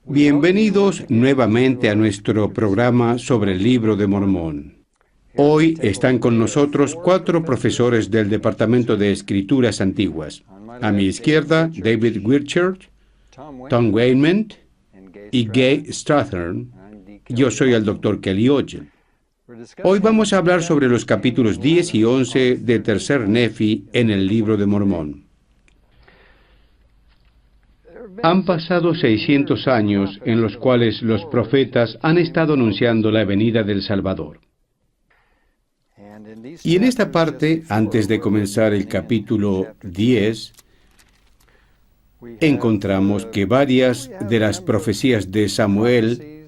Bienvenidos nuevamente a nuestro programa sobre el Libro de Mormón. Hoy están con nosotros 4 profesores del Departamento de Escrituras Antiguas. A mi izquierda, David Wirchert, Tom Wayman y Gay Strathern. Yo soy el Dr. Kelly Ogle. Hoy vamos a hablar sobre los capítulos 10 y 11 de Tercer Nefi en el Libro de Mormón. Han pasado 600 años en los cuales los profetas han estado anunciando la venida del Salvador. Y en esta parte, antes de comenzar el capítulo 10, encontramos que varias de las profecías de Samuel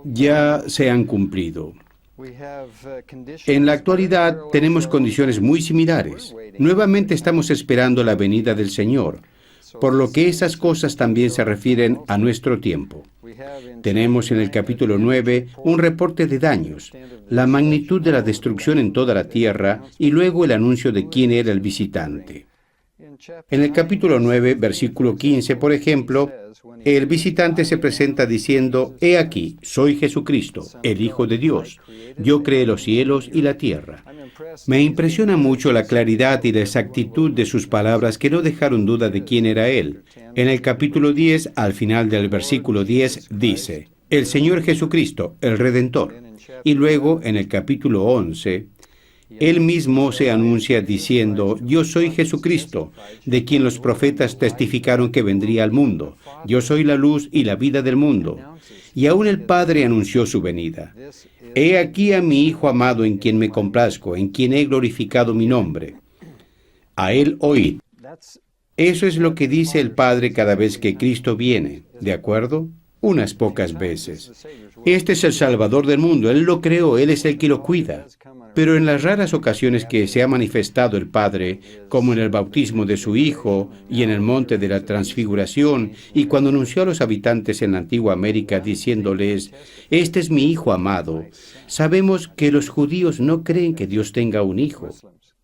ya se han cumplido. En la actualidad tenemos condiciones muy similares. Nuevamente estamos esperando la venida del Señor, por lo que esas cosas también se refieren a nuestro tiempo. Tenemos en el capítulo 9 un reporte de daños, la magnitud de la destrucción en toda la tierra y luego el anuncio de quién era el visitante. En el capítulo 9, versículo 15, por ejemplo, el visitante se presenta diciendo: «He aquí, soy Jesucristo, el Hijo de Dios. Yo creé los cielos y la tierra». Me impresiona mucho la claridad y la exactitud de sus palabras que no dejaron duda de quién era Él. En el capítulo 10, al final del versículo 10, dice: «El Señor Jesucristo, el Redentor». Y luego, en el capítulo 11, Él mismo se anuncia diciendo: «Yo soy Jesucristo, de quien los profetas testificaron que vendría al mundo. Yo soy la luz y la vida del mundo». Y aún el Padre anunció su venida. «He aquí a mi Hijo amado en quien me complazco, en quien he glorificado mi nombre. A Él oíd». Eso es lo que dice el Padre cada vez que Cristo viene, ¿de acuerdo? Unas pocas veces. Este es el Salvador del mundo, Él lo creó, Él es el que lo cuida. Pero en las raras ocasiones que se ha manifestado el Padre, como en el bautismo de su Hijo y en el monte de la Transfiguración, y cuando anunció a los habitantes en la antigua América diciéndoles: «Este es mi Hijo amado», sabemos que los judíos no creen que Dios tenga un hijo.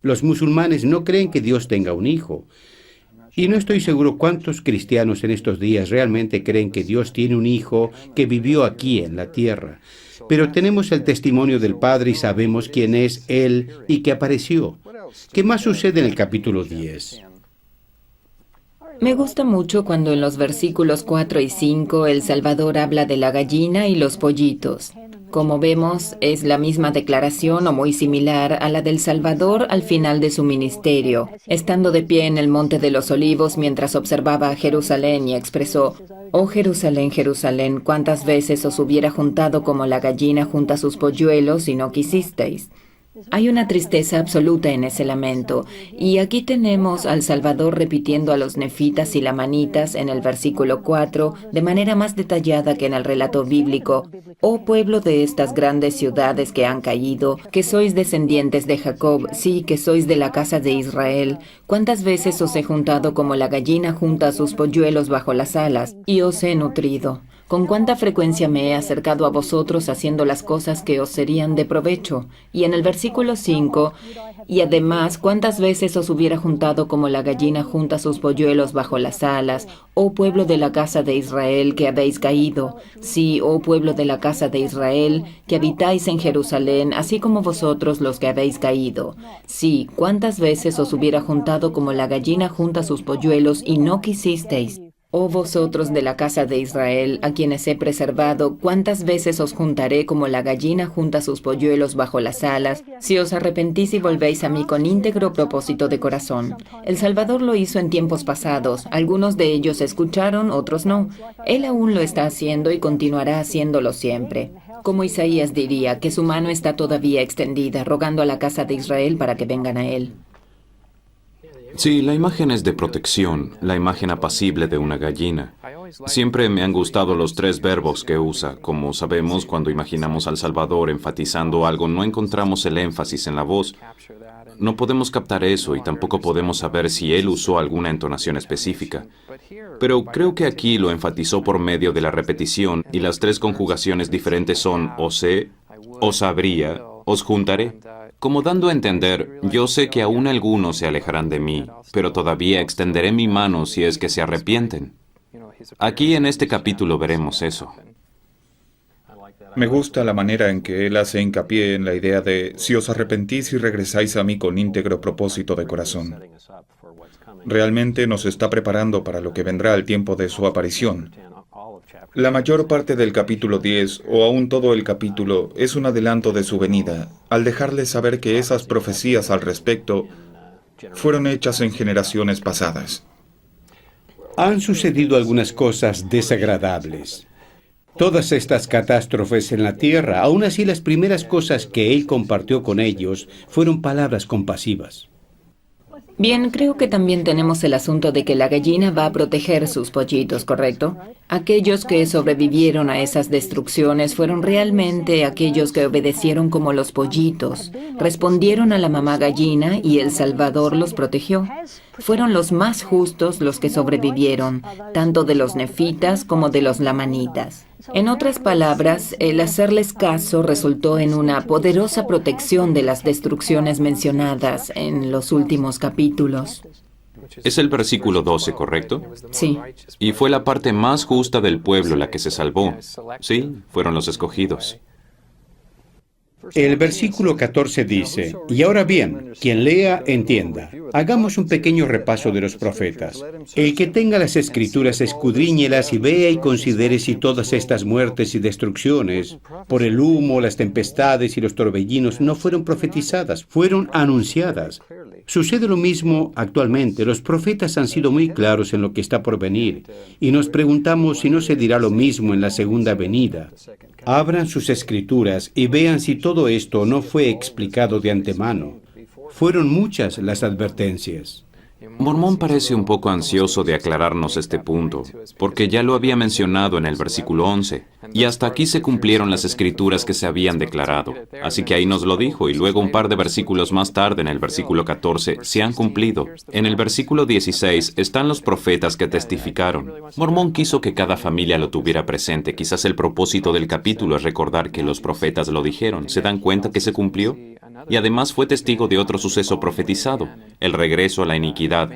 Los musulmanes no creen que Dios tenga un hijo. Y no estoy seguro cuántos cristianos en estos días realmente creen que Dios tiene un hijo que vivió aquí en la tierra. Pero tenemos el testimonio del Padre y sabemos quién es Él y que apareció. ¿Qué más sucede en el capítulo 10? Me gusta mucho cuando en los versículos 4 y 5 el Salvador habla de la gallina y los pollitos. Como vemos, es la misma declaración o muy similar a la del Salvador al final de su ministerio, estando de pie en el Monte de los Olivos mientras observaba a Jerusalén y expresó: «Oh Jerusalén, Jerusalén, cuántas veces os hubiera juntado como la gallina junta sus polluelos y no quisisteis». Hay una tristeza absoluta en ese lamento, y aquí tenemos al Salvador repitiendo a los nefitas y lamanitas en el versículo 4 de manera más detallada que en el relato bíblico: «Oh pueblo de estas grandes ciudades que han caído, que sois descendientes de Jacob, sí, que sois de la casa de Israel, cuántas veces os he juntado como la gallina junta sus polluelos bajo las alas, y os he nutrido. Con cuánta frecuencia me he acercado a vosotros haciendo las cosas que os serían de provecho». Y en el versículo 5, «Y además, cuántas veces os hubiera juntado como la gallina junta sus polluelos bajo las alas, oh pueblo de la casa de Israel, que habéis caído. Sí, oh pueblo de la casa de Israel, que habitáis en Jerusalén, así como vosotros los que habéis caído. Sí, cuántas veces os hubiera juntado como la gallina junta sus polluelos y no quisisteis. Oh vosotros de la casa de Israel, a quienes he preservado, ¿cuántas veces os juntaré como la gallina junta sus polluelos bajo las alas, si os arrepentís y volvéis a mí con íntegro propósito de corazón?» El Salvador lo hizo en tiempos pasados. Algunos de ellos escucharon, otros no. Él aún lo está haciendo y continuará haciéndolo siempre. Como Isaías diría, que su mano está todavía extendida, rogando a la casa de Israel para que vengan a Él. Sí, la imagen es de protección, la imagen apacible de una gallina. Siempre me han gustado los 3 verbos que usa. Como sabemos, cuando imaginamos al Salvador enfatizando algo, no encontramos el énfasis en la voz. No podemos captar eso y tampoco podemos saber si él usó alguna entonación específica. Pero creo que aquí lo enfatizó por medio de la repetición, y las 3 conjugaciones diferentes son os sé, os habría, os juntaré. Como dando a entender: yo sé que aún algunos se alejarán de mí, pero todavía extenderé mi mano si es que se arrepienten. Aquí en este capítulo veremos eso. Me gusta la manera en que él hace hincapié en la idea de si os arrepentís y regresáis a mí con íntegro propósito de corazón. Realmente nos está preparando para lo que vendrá al tiempo de su aparición. La mayor parte del capítulo 10, o aún todo el capítulo, es un adelanto de su venida, al dejarles saber que esas profecías al respecto fueron hechas en generaciones pasadas. Han sucedido algunas cosas desagradables. Todas estas catástrofes en la tierra, aún así las primeras cosas que él compartió con ellos fueron palabras compasivas. Bien, creo que también tenemos el asunto de que la gallina va a proteger sus pollitos, ¿correcto? Aquellos que sobrevivieron a esas destrucciones fueron realmente aquellos que obedecieron como los pollitos. Respondieron a la mamá gallina y el Salvador los protegió. Fueron los más justos los que sobrevivieron, tanto de los nefitas como de los lamanitas. En otras palabras, el hacerles caso resultó en una poderosa protección de las destrucciones mencionadas en los últimos capítulos. Es el versículo 12, ¿correcto? Sí. Y fue la parte más justa del pueblo la que se salvó. Sí, fueron los escogidos. El versículo 14 dice, y ahora bien, quien lea, entienda. Hagamos un pequeño repaso de los profetas. El que tenga las escrituras, escudriñelas y vea y considere si todas estas muertes y destrucciones, por el humo, las tempestades y los torbellinos, no fueron profetizadas, fueron anunciadas. Sucede lo mismo actualmente. Los profetas han sido muy claros en lo que está por venir, y nos preguntamos si no se dirá lo mismo en la segunda venida. Abran sus escrituras y vean si todo esto no fue explicado de antemano. Fueron muchas las advertencias. Mormón parece un poco ansioso de aclararnos este punto, porque ya lo había mencionado en el versículo 11, y hasta aquí se cumplieron las escrituras que se habían declarado. Así que ahí nos lo dijo, y luego un par de versículos más tarde, en el versículo 14, se han cumplido. En el versículo 16 están los profetas que testificaron. Mormón quiso que cada familia lo tuviera presente. Quizás el propósito del capítulo es recordar que los profetas lo dijeron. ¿Se dan cuenta que se cumplió? Y además fue testigo de otro suceso profetizado, el regreso a la iniquidad.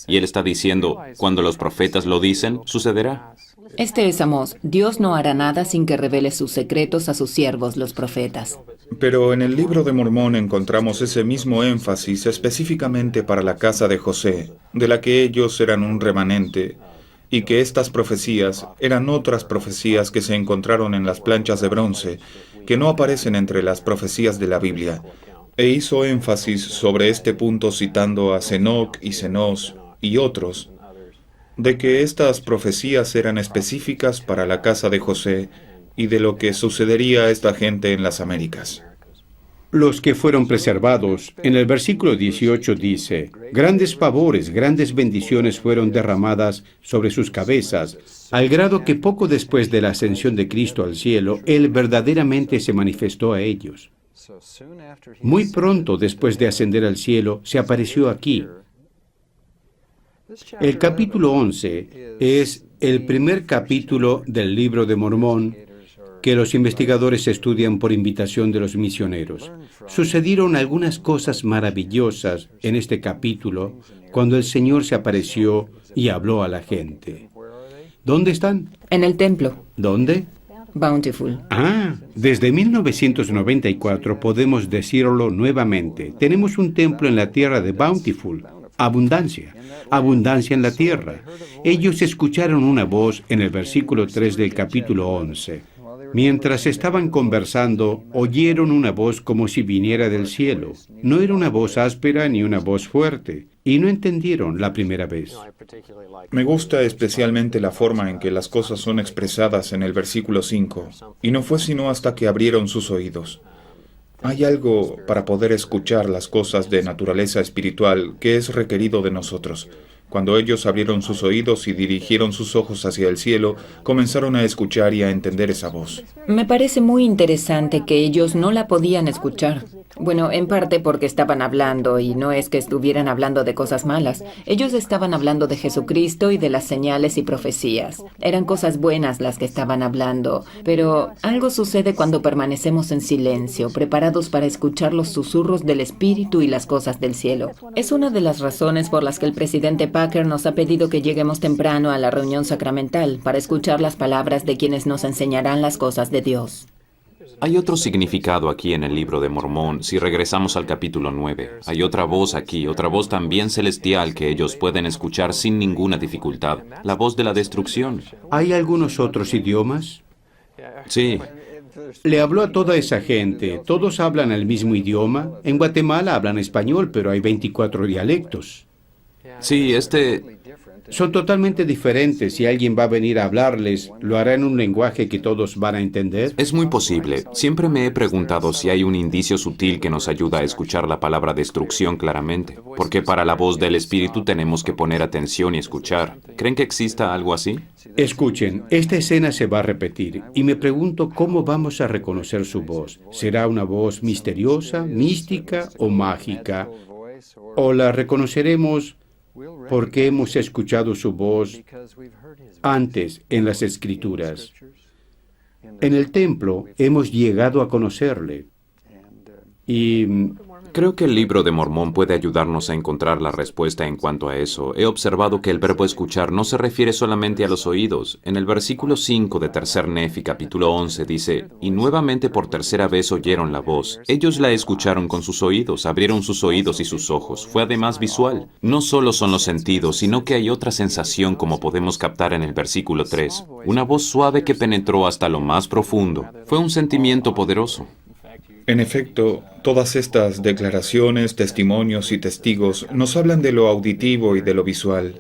Y él está diciendo, cuando los profetas lo dicen, sucederá. Este es Amós. Dios no hará nada sin que revele sus secretos a sus siervos, los profetas. Pero en el libro de Mormón encontramos ese mismo énfasis específicamente para la casa de José, de la que ellos eran un remanente, y que estas profecías eran otras profecías que se encontraron en las planchas de bronce, que no aparecen entre las profecías de la Biblia. E hizo énfasis sobre este punto citando a Senoc y Senós y otros, de que estas profecías eran específicas para la casa de José y de lo que sucedería a esta gente en las Américas. Los que fueron preservados, en el versículo 18 dice, grandes favores, grandes bendiciones fueron derramadas sobre sus cabezas, al grado que poco después de la ascensión de Cristo al cielo, Él verdaderamente se manifestó a ellos. Muy pronto después de ascender al cielo, se apareció aquí. El capítulo 11 es el primer capítulo del libro de Mormón que los investigadores estudian por invitación de los misioneros. Sucedieron algunas cosas maravillosas en este capítulo cuando el Señor se apareció y habló a la gente. ¿Dónde están? En el templo. ¿Dónde? Bountiful. Desde 1994 podemos decirlo nuevamente. Tenemos un templo en la tierra de Bountiful. Abundancia. Abundancia en la tierra. Ellos escucharon una voz en el versículo 3 del capítulo 11. Mientras estaban conversando, oyeron una voz como si viniera del cielo. No era una voz áspera ni una voz fuerte, y no entendieron la primera vez. Me gusta especialmente la forma en que las cosas son expresadas en el versículo 5, y no fue sino hasta que abrieron sus oídos. Hay algo para poder escuchar las cosas de naturaleza espiritual que es requerido de nosotros. Cuando ellos abrieron sus oídos y dirigieron sus ojos hacia el cielo, comenzaron a escuchar y a entender esa voz. Me parece muy interesante que ellos no la podían escuchar. Bueno, en parte porque estaban hablando, y no es que estuvieran hablando de cosas malas. Ellos estaban hablando de Jesucristo y de las señales y profecías. Eran cosas buenas las que estaban hablando, pero algo sucede cuando permanecemos en silencio, preparados para escuchar los susurros del Espíritu y las cosas del cielo. Es una de las razones por las que el presidente Packer nos ha pedido que lleguemos temprano a la reunión sacramental, para escuchar las palabras de quienes nos enseñarán las cosas de Dios. Hay otro significado aquí en el libro de Mormón, si regresamos al capítulo 9. Hay otra voz aquí, otra voz también celestial que ellos pueden escuchar sin ninguna dificultad, la voz de la destrucción. ¿Hay algunos otros idiomas? Sí, Le habló a toda esa gente. ¿Todos hablan el mismo idioma? En Guatemala hablan español, pero hay 24 dialectos. sí, Son totalmente diferentes. Si alguien va a venir a hablarles, ¿lo hará en un lenguaje que todos van a entender? es muy posible. Siempre me he preguntado si hay un indicio sutil que nos ayuda a escuchar la palabra destrucción claramente, porque para la voz del Espíritu tenemos que poner atención y escuchar. ¿Creen que exista algo así? Escuchen, esta escena se va a repetir y me pregunto cómo vamos a reconocer su voz. ¿Será una voz misteriosa, mística o mágica? ¿O la reconoceremos porque hemos escuchado su voz antes en las Escrituras? En el templo hemos llegado a conocerle. Y Creo que el libro de Mormón puede ayudarnos a encontrar la respuesta en cuanto a eso. He observado que el verbo escuchar no se refiere solamente a los oídos. En el versículo 5 de Tercer Nefi, capítulo 11, dice, «Y nuevamente por tercera vez oyeron la voz. Ellos la escucharon con sus oídos, abrieron sus oídos y sus ojos. Fue además visual. No solo son los sentidos, sino que hay otra sensación como podemos captar en el versículo 3. Una voz suave que penetró hasta lo más profundo. Fue un sentimiento poderoso». En efecto, todas estas declaraciones, testimonios y testigos nos hablan de lo auditivo y de lo visual,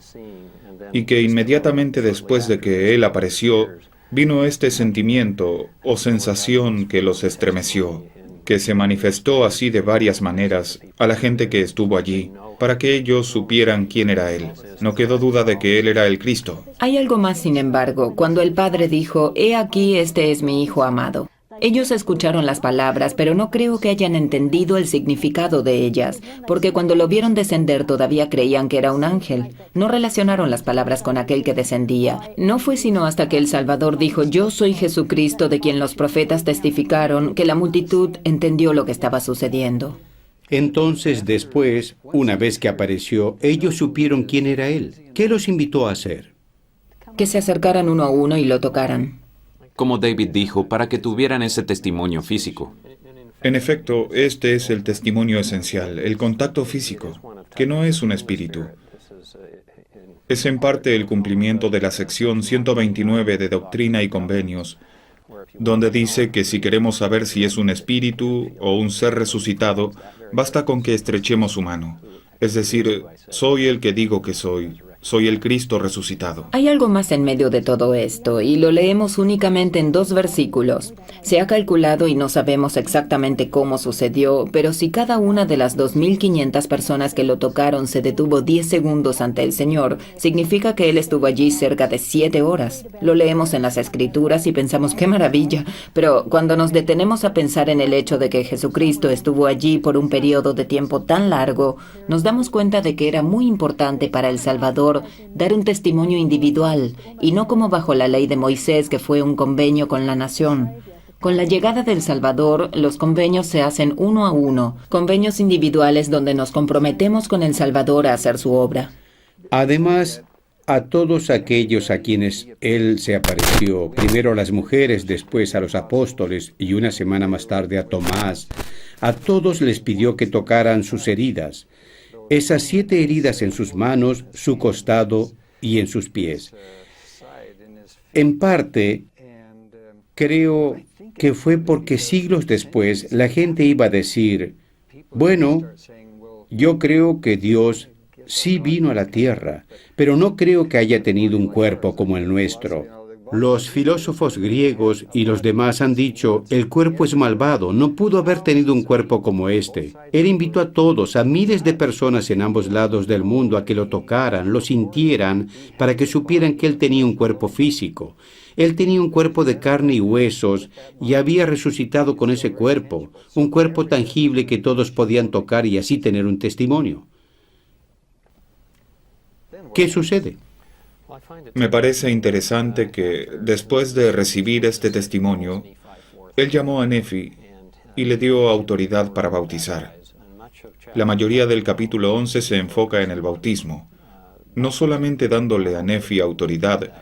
y que inmediatamente después de que Él apareció, vino este sentimiento o sensación que los estremeció, que se manifestó así de varias maneras a la gente que estuvo allí, para que ellos supieran quién era Él. No quedó duda de que Él era el Cristo. Hay algo más, sin embargo, cuando el Padre dijo, «He aquí, este es mi Hijo amado». Ellos escucharon las palabras, pero no creo que hayan entendido el significado de ellas, porque cuando lo vieron descender todavía creían que era un ángel. No relacionaron las palabras con aquel que descendía. No fue sino hasta que el Salvador dijo, «Yo soy Jesucristo», de quien los profetas testificaron, que la multitud entendió lo que estaba sucediendo. entonces después, una vez que apareció, ellos supieron quién era Él. ¿Qué los invitó a hacer? Que se acercaran uno a uno y lo tocaran. Como David dijo, para que tuvieran ese testimonio físico. En efecto, este es el testimonio esencial, el contacto físico, que no es un espíritu. Es en parte el cumplimiento de la sección 129 de Doctrina y Convenios, donde dice que si queremos saber si es un espíritu o un ser resucitado, basta con que estrechemos su mano. Es decir, soy el que digo que soy el Cristo resucitado. Hay algo más en medio de todo esto, y lo leemos únicamente en 2 versículos. Se ha calculado y no sabemos exactamente cómo sucedió, pero si cada una de las 2.500 personas que lo tocaron se detuvo 10 segundos ante el Señor, significa que Él estuvo allí cerca de 7 horas. Lo leemos en las Escrituras y pensamos, ¡qué maravilla! Pero cuando nos detenemos a pensar en el hecho de que Jesucristo estuvo allí por un periodo de tiempo tan largo, nos damos cuenta de que era muy importante para el Salvador dar un testimonio individual, y no como bajo la ley de Moisés, que fue un convenio con la nación. Con la llegada del Salvador, los convenios se hacen uno a uno, convenios individuales donde nos comprometemos con el Salvador a hacer su obra. Además, a todos aquellos a quienes Él se apareció, primero a las mujeres, después a los apóstoles y una semana más tarde a Tomás, a todos les pidió que tocaran sus heridas. Esas 7 heridas en sus manos, su costado y en sus pies. En parte, creo que fue porque siglos después la gente iba a decir, bueno, yo creo que Dios sí vino a la tierra, pero no creo que haya tenido un cuerpo como el nuestro. Los filósofos griegos y los demás han dicho, el cuerpo es malvado, no pudo haber tenido un cuerpo como este. Él invitó a todos, a miles de personas en ambos lados del mundo a que lo tocaran, lo sintieran, para que supieran que él tenía un cuerpo físico. Él tenía un cuerpo de carne y huesos y había resucitado con ese cuerpo, un cuerpo tangible que todos podían tocar y así tener un testimonio. ¿Qué sucede? Me parece interesante que, después de recibir este testimonio, él llamó a Nefi y le dio autoridad para bautizar. La mayoría del capítulo 11 se enfoca en el bautismo, no solamente dándole a Nefi autoridad,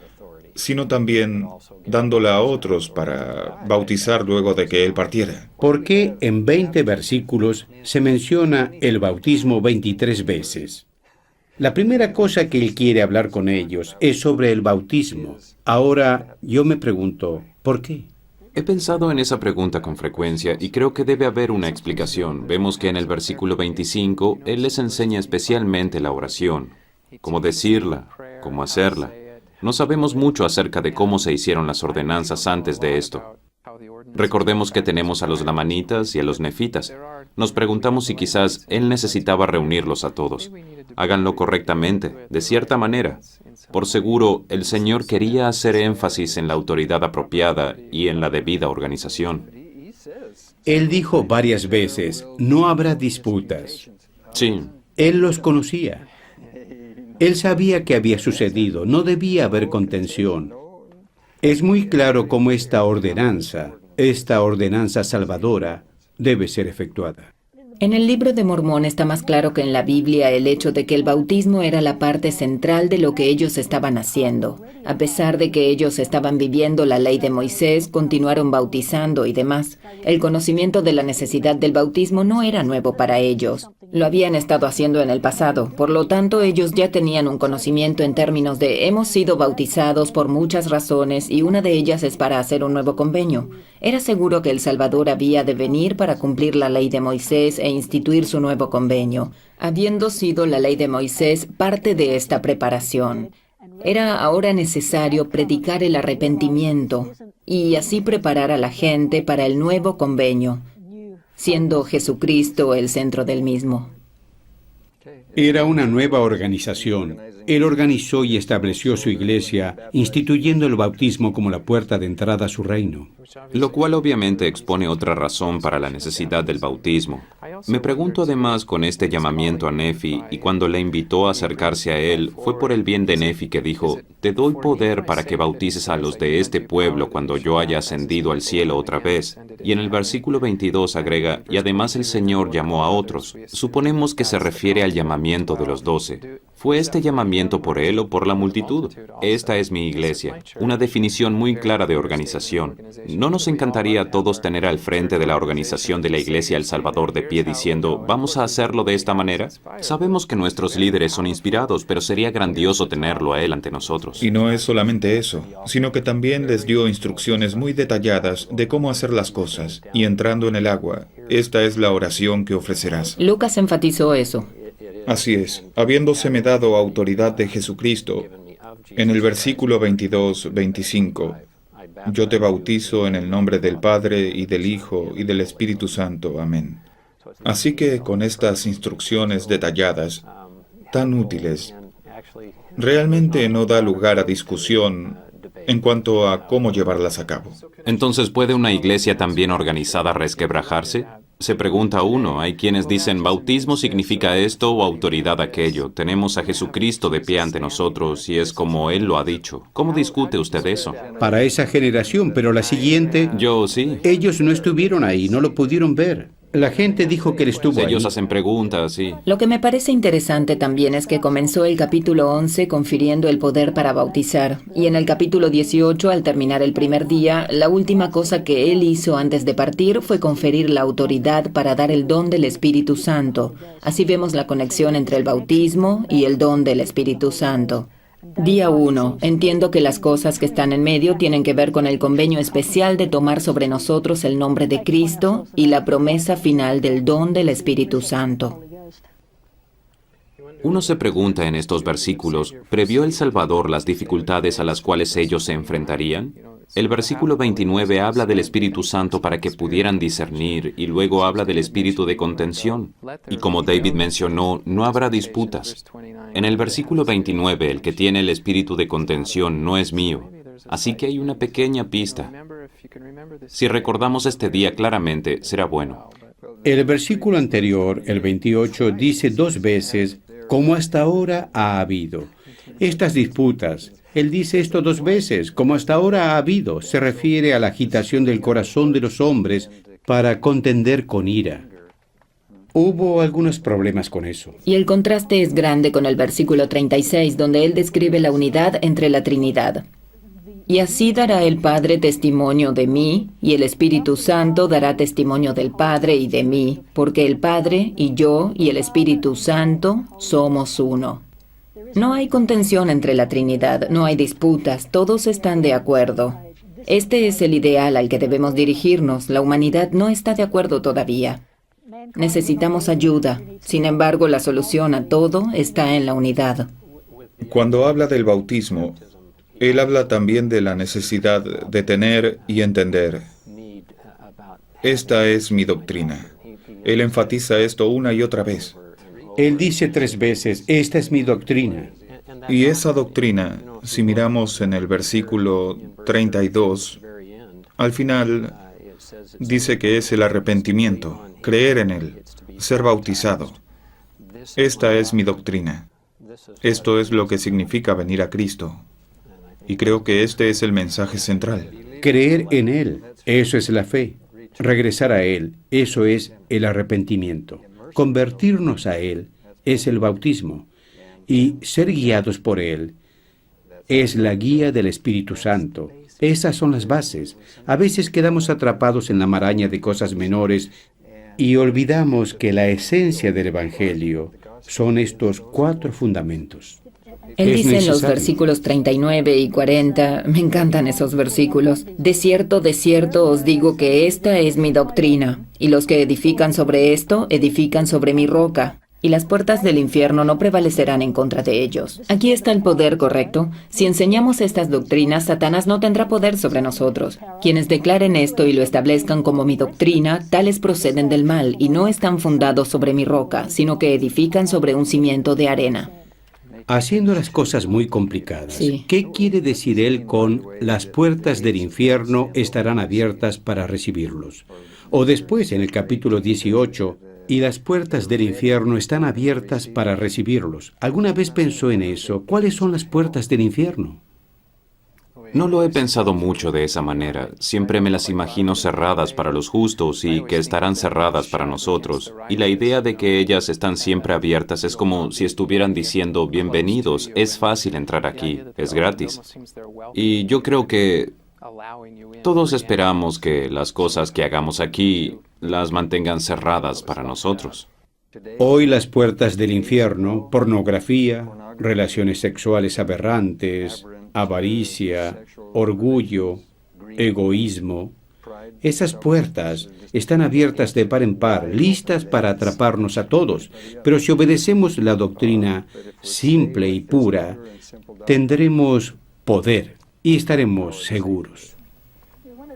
sino también dándola a otros para bautizar luego de que él partiera. ¿Por qué en 20 versículos se menciona el bautismo 23 veces? La primera cosa que él quiere hablar con ellos es sobre el bautismo. Ahora, yo me pregunto, ¿por qué? He pensado en esa pregunta con frecuencia y creo que debe haber una explicación. Vemos que en el versículo 25, Él les enseña especialmente la oración, cómo decirla, cómo hacerla. No sabemos mucho acerca de cómo se hicieron las ordenanzas antes de esto. Recordemos que tenemos a los lamanitas y a los nefitas. Nos preguntamos si quizás Él necesitaba reunirlos a todos. Háganlo correctamente, de cierta manera. Por seguro, el Señor quería hacer énfasis en la autoridad apropiada y en la debida organización. Él dijo varias veces, no habrá disputas. Sí, Él los conocía. Él sabía que había sucedido, no debía haber contención. Es muy claro cómo esta ordenanza salvadora, debe ser efectuada. En el Libro de Mormón está más claro que en la Biblia el hecho de que el bautismo era la parte central de lo que ellos estaban haciendo. A pesar de que ellos estaban viviendo la ley de Moisés, continuaron bautizando y demás. El conocimiento de la necesidad del bautismo no era nuevo para ellos. Lo habían estado haciendo en el pasado. Por lo tanto, ellos ya tenían un conocimiento en términos de hemos sido bautizados por muchas razones y una de ellas es para hacer un nuevo convenio. Era seguro que el Salvador había de venir para cumplir la ley de Moisés e instituir su nuevo convenio, habiendo sido la ley de Moisés parte de esta preparación. Era ahora necesario predicar el arrepentimiento y así preparar a la gente para el nuevo convenio, siendo Jesucristo el centro del mismo. Era una nueva organización. Él organizó y estableció su iglesia, instituyendo el bautismo como la puerta de entrada a su reino. Lo cual obviamente expone otra razón para la necesidad del bautismo. Me pregunto además con este llamamiento a Nefi y cuando le invitó a acercarse a él, fue por el bien de Nefi que dijo, te doy poder para que bautices a los de este pueblo cuando yo haya ascendido al cielo otra vez. Y en el versículo 22 agrega, y además el Señor llamó a otros. Suponemos que se refiere al llamamiento de los 12. ¿Fue este llamamiento por él o por la multitud? Esta es mi iglesia, una definición muy clara de organización. ¿No nos encantaría a todos tener al frente de la organización de la Iglesia El Salvador de pie diciendo, vamos a hacerlo de esta manera? Sabemos que nuestros líderes son inspirados, pero sería grandioso tenerlo a él ante nosotros. Y no es solamente eso, sino que también les dio instrucciones muy detalladas de cómo hacer las cosas. Y entrando en el agua, esta es la oración que ofrecerás. Lucas enfatizó eso. Así es, habiéndoseme dado autoridad de Jesucristo, en el versículo 22-25, yo te bautizo en el nombre del Padre y del Hijo y del Espíritu Santo. Amén. Así que con estas instrucciones detalladas, tan útiles, realmente no da lugar a discusión en cuanto a cómo llevarlas a cabo. Entonces, ¿puede una iglesia tan bien organizada resquebrajarse? Se pregunta uno, hay quienes dicen, bautismo significa esto o autoridad aquello. Tenemos a Jesucristo de pie ante nosotros y es como Él lo ha dicho. ¿Cómo discute usted eso? Para esa generación, pero la siguiente, Yo sí. ellos no estuvieron ahí, no lo pudieron ver. La gente dijo que él estuvo ahí. Ellos hacen preguntas, sí. Lo que me parece interesante también es que comenzó el capítulo 11 confiriendo el poder para bautizar, y en el capítulo 18, al terminar el primer día, la última cosa que él hizo antes de partir fue conferir la autoridad para dar el don del Espíritu Santo. Así vemos la conexión entre el bautismo y el don del Espíritu Santo. Día 1. Entiendo que las cosas que están en medio tienen que ver con el convenio especial de tomar sobre nosotros el nombre de Cristo y la promesa final del don del Espíritu Santo. Uno se pregunta en estos versículos, ¿previó el Salvador las dificultades a las cuales ellos se enfrentarían? El versículo 29 habla del Espíritu Santo para que pudieran discernir y luego habla del espíritu de contención. Y como David mencionó, no habrá disputas. En el versículo 29, el que tiene el espíritu de contención no es mío. Así que hay una pequeña pista. Si recordamos este día claramente, será bueno. El versículo anterior, el 28, dice 2 veces, como hasta ahora ha habido. Estas disputas, él dice esto 2 veces, como hasta ahora ha habido, se refiere a la agitación del corazón de los hombres para contender con ira. Hubo algunos problemas con eso. Y el contraste es grande con el versículo 36, donde él describe la unidad entre la Trinidad. Y así dará el Padre testimonio de mí, y el Espíritu Santo dará testimonio del Padre y de mí, porque el Padre y yo y el Espíritu Santo somos uno. No hay contención entre la Trinidad, no hay disputas, todos están de acuerdo. Este es el ideal al que debemos dirigirnos. La humanidad no está de acuerdo todavía. Necesitamos ayuda. Sin embargo, la solución a todo está en la unidad. Cuando habla del bautismo, él habla también de la necesidad de tener y entender. Esta es mi doctrina. Él enfatiza esto una y otra vez. Él dice 3 veces, esta es mi doctrina. Y esa doctrina, si miramos en el versículo 32, al final dice que es el arrepentimiento, creer en Él, ser bautizado. Esta es mi doctrina. Esto es lo que significa venir a Cristo. Y creo que este es el mensaje central. Creer en Él, eso es la fe. Regresar a Él, eso es el arrepentimiento. Convertirnos a Él es el bautismo. Y ser guiados por Él es la guía del Espíritu Santo. Esas son las bases. A veces quedamos atrapados en la maraña de cosas menores y olvidamos que la esencia del Evangelio son estos 4 fundamentos. Él Es dice en los necesario. versículos 39 y 40, me encantan esos versículos, de cierto os digo que esta es mi doctrina, y los que edifican sobre esto, edifican sobre mi roca, y las puertas del infierno no prevalecerán en contra de ellos. Aquí está el poder, ¿correcto? Si enseñamos estas doctrinas, Satanás no tendrá poder sobre nosotros. Quienes declaren esto y lo establezcan como mi doctrina, tales proceden del mal, y no están fundados sobre mi roca, sino que edifican sobre un cimiento de arena. Haciendo las cosas muy complicadas. Sí. ¿Qué quiere decir él con las puertas del infierno estarán abiertas para recibirlos? O después en el capítulo 18, y las puertas del infierno están abiertas para recibirlos. ¿Alguna vez pensó en eso? ¿Cuáles son las puertas del infierno? No lo he pensado mucho de esa manera. Siempre me las imagino cerradas para los justos y que estarán cerradas para nosotros. Y la idea de que ellas están siempre abiertas es como si estuvieran diciendo, bienvenidos, es fácil entrar aquí, es gratis. Y yo creo que todos esperamos que las cosas que hagamos aquí las mantengan cerradas para nosotros. Hoy las puertas del infierno, pornografía, relaciones sexuales aberrantes, avaricia, orgullo, egoísmo. Esas puertas están abiertas de par en par, listas para atraparnos a todos. Pero si obedecemos la doctrina simple y pura, tendremos poder y estaremos seguros.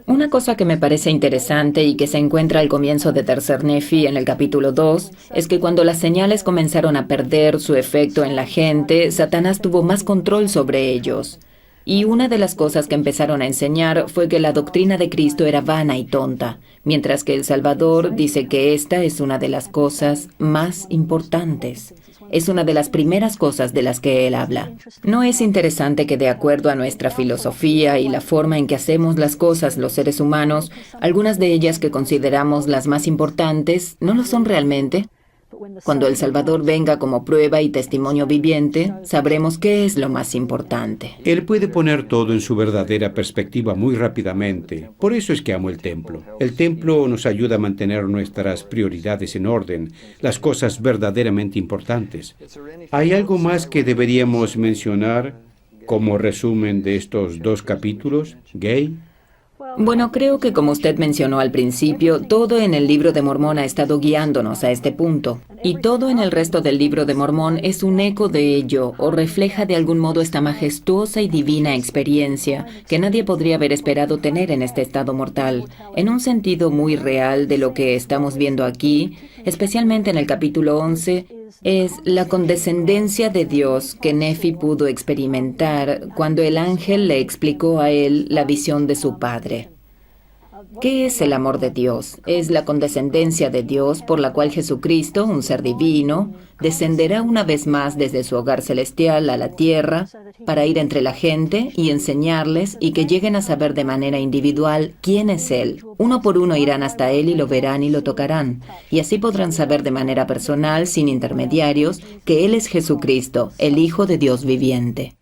Una cosa que me parece interesante y que se encuentra al comienzo de Tercer Nefi en el capítulo 2 es que cuando las señales comenzaron a perder su efecto en la gente, Satanás tuvo más control sobre ellos. Y una de las cosas que empezaron a enseñar fue que la doctrina de Cristo era vana y tonta, mientras que el Salvador dice que esta es una de las cosas más importantes. Es una de las primeras cosas de las que él habla. ¿No es interesante que de acuerdo a nuestra filosofía y la forma en que hacemos las cosas los seres humanos, algunas de ellas que consideramos las más importantes no lo son realmente? Cuando el Salvador venga como prueba y testimonio viviente, sabremos qué es lo más importante. Él puede poner todo en su verdadera perspectiva muy rápidamente. Por eso es que amo el templo. El templo nos ayuda a mantener nuestras prioridades en orden, las cosas verdaderamente importantes. ¿Hay algo más que deberíamos mencionar como resumen de estos 2 capítulos, Gay? Bueno, creo que como usted mencionó al principio, todo en el Libro de Mormón ha estado guiándonos a este punto. Y todo en el resto del Libro de Mormón es un eco de ello, o refleja de algún modo esta majestuosa y divina experiencia que nadie podría haber esperado tener en este estado mortal. En un sentido muy real de lo que estamos viendo aquí, especialmente en el capítulo 11, es la condescendencia de Dios que Nefi pudo experimentar cuando el ángel le explicó a él la visión de su padre. ¿Qué es el amor de Dios? Es la condescendencia de Dios por la cual Jesucristo, un ser divino, descenderá una vez más desde su hogar celestial a la tierra para ir entre la gente y enseñarles y que lleguen a saber de manera individual quién es Él. Uno por uno irán hasta Él y lo verán y lo tocarán. Y así podrán saber de manera personal, sin intermediarios, que Él es Jesucristo, el Hijo de Dios viviente.